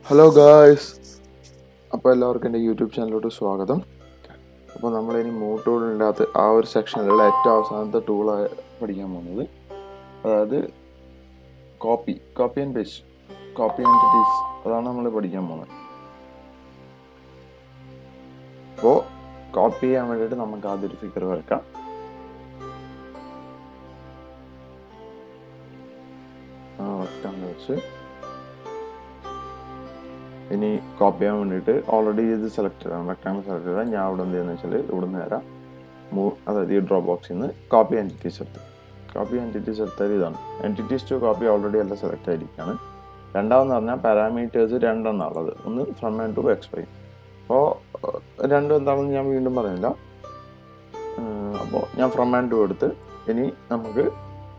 Hello guys, അപ്പോൾ എല്ലാവർക്കും എൻ്റെ യൂട്യൂബ് ചാനലിലോട്ട് സ്വാഗതം. അപ്പോൾ നമ്മളിനി മൂവ് ടൂളിൻ്റെ അകത്ത് ആ ഒരു സെക്ഷനിലുള്ള ഏറ്റവും അവസാനത്തെ ടൂളാണ് പഠിക്കാൻ പോകുന്നത്. അതായത് copy and paste, copy entities, അതാണ് നമ്മൾ പഠിക്കാൻ പോകുന്നത്. അപ്പോൾ കോപ്പി ചെയ്യാൻ വേണ്ടിയിട്ട് നമുക്ക് ആദ്യം ഒരു ഫിഗർ വരക്കാം. റെക്റ്റാങ്കിൾ വെച്ച് ഇനി കോപ്പി ചെയ്യാൻ വേണ്ടിയിട്ട് ഓൾറെഡി ഇത് സെലക്ട് ചെയ്താണ്, റെക്ടാങ്കിൾ സെലക്ട് ചെയ്താൽ ഞാൻ ഇവിടെ എന്ത് ചെയ്യുന്നത് വെച്ചാൽ ഇവിടെ നിന്ന് നേരം മൂവ്, അതായത് ഈ ഡ്രോപ്പ് ബോക്സിൽ നിന്ന് കോപ്പി എൻറ്റിറ്റീസ് എടുത്താൽ ഇതാണ് എൻറ്റിറ്റീസ് ടു കോപ്പി ഓൾറെഡി എല്ലാം സെലക്ട് ആയിരിക്കുകയാണ്. രണ്ടാമെന്ന് പറഞ്ഞാൽ പാരാമീറ്റേഴ്സ് രണ്ടെണ്ണുള്ളത്, ഒന്ന് ഫ്രം ആൻഡ് ടു എക്സ്പ്ലെയിൻ. അപ്പോൾ രണ്ടും എന്താണെന്ന് ഞാൻ വീണ്ടും പറയുന്നില്ല. അപ്പോൾ ഞാൻ ഫ്രം ആൻഡ് ടു എടുത്ത് ഇനി നമുക്ക്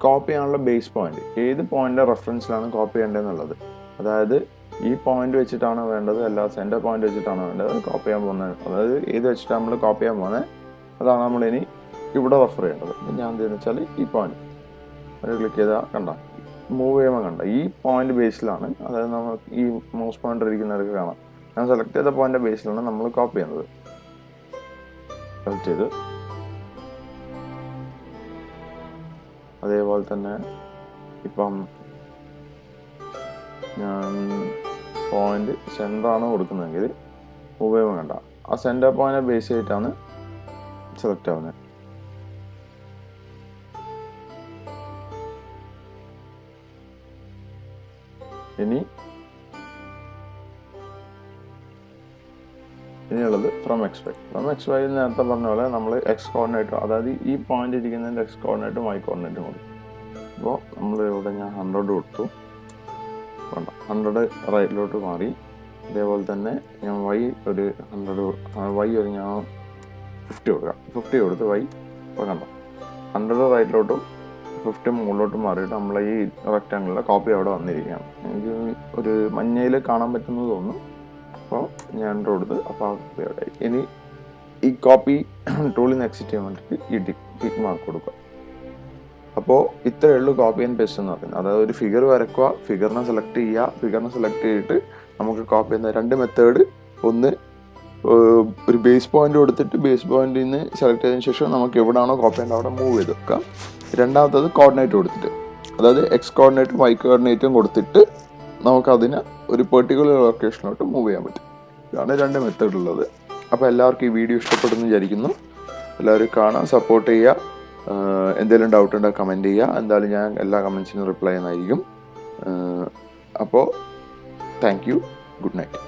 കോപ്പി ചെയ്യാനുള്ള ബേസ് പോയിന്റ്, ഏത് പോയിന്റ് റെഫറൻസിലാണ് കോപ്പി ചെയ്യേണ്ടതെന്നുള്ളത്, അതായത് ഈ പോയിന്റ് വെച്ചിട്ടാണ് വേണ്ടത്, അല്ല സെൻറ്റർ പോയിന്റ് വെച്ചിട്ടാണ് വേണ്ടത് കോപ്പി ചെയ്യാൻ പോകുന്നത്, അതായത് ഏത് വെച്ചിട്ടാണ് നമ്മൾ കോപ്പി ചെയ്യാൻ പോകുന്നത് അതാണ് നമ്മളിനി ഇവിടെ റെഫർ ചെയ്യേണ്ടത്. ഞാൻ എന്തെന്ന് വെച്ചാൽ ഈ പോയിന്റ് ഒരു ക്ലിക്ക് ചെയ്താൽ കണ്ട മൂവ് ചെയ്യുമ്പോൾ കണ്ട ഈ പോയിന്റ് ബേസിലാണ്, അതായത് നമ്മൾ ഈ മൗസ് പോയിന്റർ ഇരിക്കുന്നവർക്ക് കാണാം, ഞാൻ സെലക്ട് ചെയ്ത പോയിന്റ് ബേസിലാണ് നമ്മൾ കോപ്പി ചെയ്യുന്നത്. സെലക്ട് ചെയ്ത് അതേപോലെ തന്നെ ഇപ്പം ഞാൻ പോയിന്റ് സെൻറ്ററാണ് കൊടുക്കുന്നതെങ്കിൽ മൂവ് ചെയ്യുമ്പോൾ കണ്ട ആ സെൻറ്റർ പോയിന്റ് ബേസ് ചെയ്തിട്ടാണ് സെലക്ട് ആവുന്നത്. ഇനിയുള്ളത് ഫ്രം എക്സ് വൈ നേരത്തെ പറഞ്ഞ പോലെ നമ്മൾ എക്സ് കോർഡിനേറ്റും, അതായത് ഈ പോയിന്റ് ഇരിക്കുന്നതിൻ്റെ എക്സ് കോർഡിനേറ്റും വൈ കോർഡിനേറ്റും കൊടുക്കും. അപ്പോൾ നമ്മൾ ഇവിടെ ഞാൻ 100 കൊടുത്തു, 100 റൈറ്റിലോട്ട് മാറി. അതേപോലെ തന്നെ ഞാൻ വൈ ഒരു 100 ഞാൻ 50 കൊടുക്കാം, 50 കൊടുത്ത് വൈ ഇപ്പോൾ കണ്ട 100 റൈറ്റിലോട്ടും 50 മുകളിലോട്ടും മാറിയിട്ട് നമ്മളെ ഈ റെക്റ്റാങ്കിളിലെ കോപ്പി അവിടെ വന്നിരിക്കുകയാണ്. എനിക്ക് ഒരു മഞ്ഞയിൽ കാണാൻ പറ്റുന്നത് തോന്നുന്നു. അപ്പോൾ ഞാൻ കൊടുത്ത് അപ്പോൾ ആ കോപ്പി അവിടെ. ഇനി ഈ കോപ്പി ടൂളിൽ നിന്ന് എക്സിറ്റ് ചെയ്യാൻ വേണ്ടിയിട്ട് ഈ ടിക്ക് മാർക്ക് കൊടുക്കുക. അപ്പോൾ ഇത്രയേ ഉള്ളൂ കോപ്പി ആൻഡ് പേസ്റ്റ് എന്ന് പറയുന്നത്. അതായത് ഒരു ഫിഗർ വരക്കുക, ഫിഗറിനെ സെലക്ട് ചെയ്തിട്ട് നമുക്ക് കോപ്പി ചെയ്യുന്ന രണ്ട് മെത്തേഡ്. ഒന്ന് ഒരു ബേസ് പോയിന്റ് കൊടുത്തിട്ട് ബേസ് പോയിന്റിൽ നിന്ന് സെലക്ട് ചെയ്തതിന് ശേഷം നമുക്ക് എവിടെയാണോ കോപ്പി ചെയ്യേണ്ടത് അവിടെ മൂവ് ചെയ്ത് വെക്കാം. രണ്ടാമത്തത് കോർഡിനേറ്റ് കൊടുത്തിട്ട്, അതായത് എക്സ് കോർഡിനേറ്റും വൈ കോർഡിനേറ്റും കൊടുത്തിട്ട് നമുക്കതിന് ഒരു പെർട്ടിക്കുലർ ലൊക്കേഷനിലോട്ട് മൂവ് ചെയ്യാൻ പറ്റും. ഇതാണ് രണ്ട് മെത്തേഡ് ഉള്ളത്. അപ്പോൾ എല്ലാവർക്കും ഈ വീഡിയോ ഇഷ്ടപ്പെടുന്നു വിചാരിക്കുന്നു. എല്ലാവരും കാണാൻ സപ്പോർട്ട് ചെയ്യുക. എന്തെങ്കിലും ഡൗട്ട് ഉണ്ടെങ്കിൽ കമൻറ്റ് ചെയ്യുക. എന്തായാലും ഞാൻ എല്ലാ കമൻസിനും റിപ്ലൈ ചെയ്യുന്നതായിരിക്കും. അപ്പോൾ താങ്ക് യു, ഗുഡ് നൈറ്റ്.